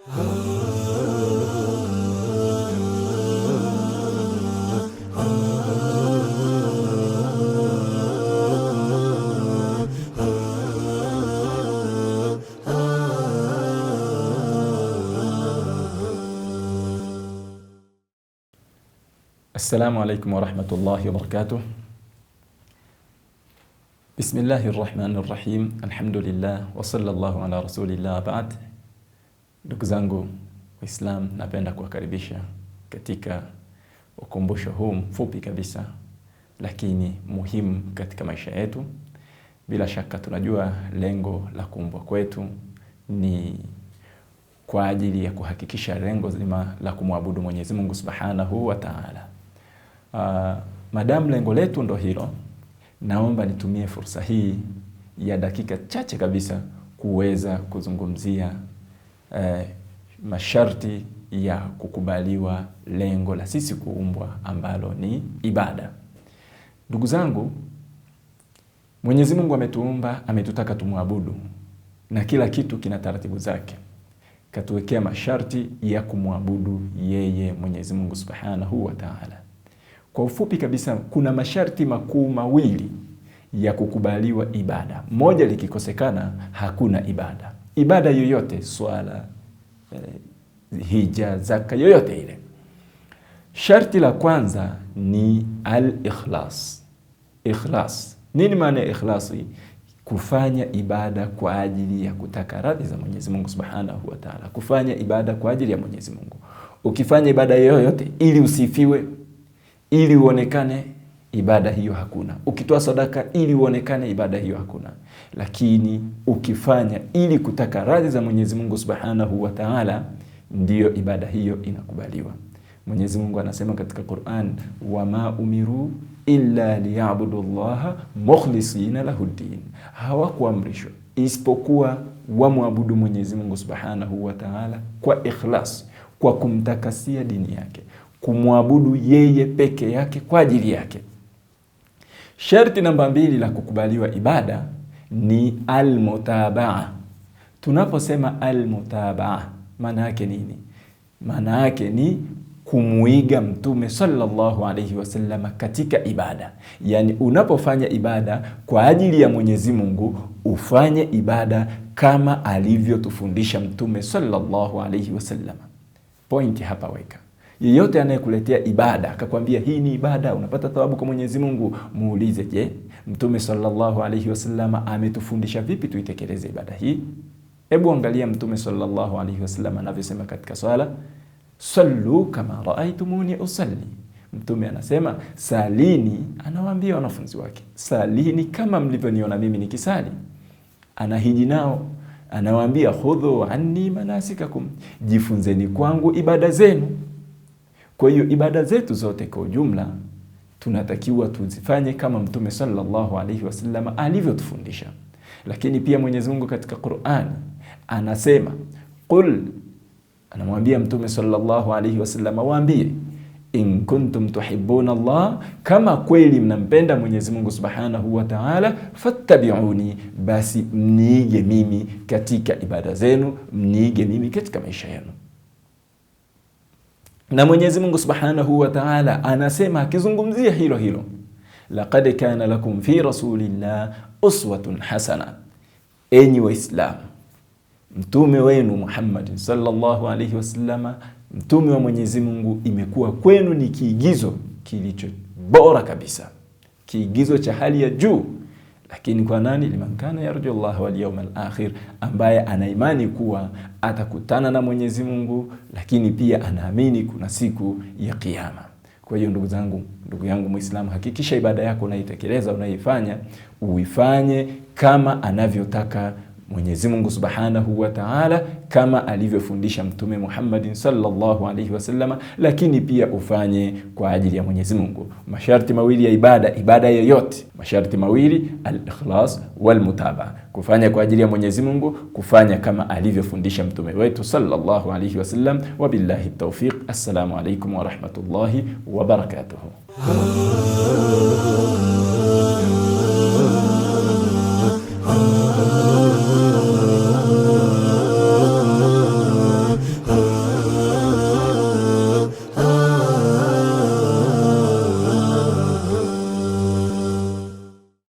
Assalamu alaikum wa rahmatullahi wa barakatuh. Bismillahirrahmanirrahim. Alhamdulillah wa sallallahu ala rasulillah ba'd. Ndugu zangu Waislamu, napenda kuwakaribisha katika ukumbusho huu mfupi kabisa lakini muhimu katika maisha yetu. Bila shaka tunajua lengo la kuumbwa kwetu ni kwa ajili ya kuhakikisha lengo zima la kumwabudu Mwenyezi Mungu Subhanahu wa Ta'ala. Madamu lengo letu ndo hilo, naomba nitumie fursa hii ya dakika chache kabisa kuweza kuzungumzia masharti ya kukubaliwa lengo la sisi kuumbwa ambalo ni ibada. Ndugu zangu, Mwenyezi Mungu ametuumba, ametutaka tumwabudu, na kila kitu kina taratibu zake. Katuwekea masharti ya kumwabudu yeye Mwenyezi Mungu Subhanahu wa Ta'ala. Kwa ufupi kabisa, kuna masharti makuu mawili ya kukubaliwa ibada. Moja likikosekana, hakuna ibada. Ibada yoyote, swala, hija, zaka, yoyote ile. Sharti la kwanza ni al-ikhlas. Ikhlas. Nini maana ya ikhlasi? Kufanya ibada kwa ajili ya kutaka radhi za Mwenyezi Mungu Subhanahu wa Ta'ala. Kufanya ibada kwa ajili ya Mwenyezi Mungu. Ukifanya ibada yoyote ili usifiwe, ili uonekane, ibada hiyo hakuna. Ukitoa sadaka ili uonekane, ibada hiyo hakuna. Lakini ukifanya ili kutaka radhi za Mwenyezi Mungu Subhanahu wa Ta'ala, ndiyo ibada hiyo inakubaliwa. Mwenyezi Mungu anasema katika Qur'an, wama umiru illa liya'budu Allaha mukhlisina lahuddin. Hawakuamrishwa isipokuwa wamwabudu Mwenyezi Mungu Subhanahu wa Ta'ala kwa ikhlas, kwa kumtakasia dini yake, kumwabudu yeye peke yake kwa ajili yake. Sharti namba 2 la kukubaliwa ibada ni al-mutabaa. Tunaposema al-mutabaa, maana yake nini? Maana yake ni kumuiga Mtume sallallahu alayhi wasallam katika ibada. Yani unapofanya ibada kwa ajili ya Mwenyezi Mungu, ufanye ibada kama alivyotufundisha Mtume sallallahu alayhi wasallam. Point hapa weka. Yeyote anayekuletea ibada akakwambia hii ni ibada, unapata thawabu kwa Mwenyezi Mungu, muulize, je, Mtume sallallahu alayhi wasallam ametufundisha vipi tuitekeleze ibada hii? Hebu angalia Mtume sallallahu alayhi wasallam anavyosema katika swala, sallu kama raaitumuni usalli. Mtume anasema salini, anawaambia wanafunzi wake, salini kama mlivyoniona mimi nikisali. Anahiji nao, anawaambia khudhu anni manasikakum, jifunzeni kwangu ibada zenu. Kwa hiyo ibada zetu zote kwa ujumla tunatakiwa tuzifanye kama Mtume sallallahu alayhi wasallam alivyotufundisha. Lakini pia Mwenyezi Mungu katika Qur'an anasema, qul, anamwambia Mtume sallallahu alayhi wasallam, waambie, in kuntum tuhibbuna Allah, kama kweli mnampenda Mwenyezi Mungu Subhanahu wa Ta'ala, fattabi'uni, basi mniige mimi katika ibada zenu, mniige mimi katika maisha yenu. Na Mwenyezi Mungu Subhanahu wa Ta'ala anasema akizungumzia hilo, laqad kana lakum fi rasulillah uswatun hasana. Enyi Waislamu, mtume wenu Muhammad sallallahu alayhi wasallam, mtume wa Mwenyezi Mungu, imekuwa kwenu ni kiigizo kilicho bora kabisa, kiigizo cha hali ya juu. Lakini kwa nani? Liman kana yarju Allah wal yawmal akhir, ambaye ana imani kuwa atakutana na Mwenyezi Mungu, lakini pia anaamini kuna siku ya kiyama. Kwa hiyo ndugu yangu Muislamu, hakikisha ibada yako unaitekeleza, unaifanya, uifanye kama anavyotaka Mwenyezi Mungu Subhanahu wa Ta'ala, kama alivyofundisha Mtume Muhammad sallallahu alayhi wasallam, lakini pia ufanye kwa ajili ya Mwenyezi Mungu. Masharti mawili ya ibada yoyote, masharti mawili, al-ikhlas wal mutabaa. Kufanya kwa ajili ya Mwenyezi Mungu, kufanya kama alivyofundisha Mtume wetu sallallahu alayhi wasallam. Wabillahi tawfiq. Assalamu alaykum wa rahmatullahi wa barakatuh.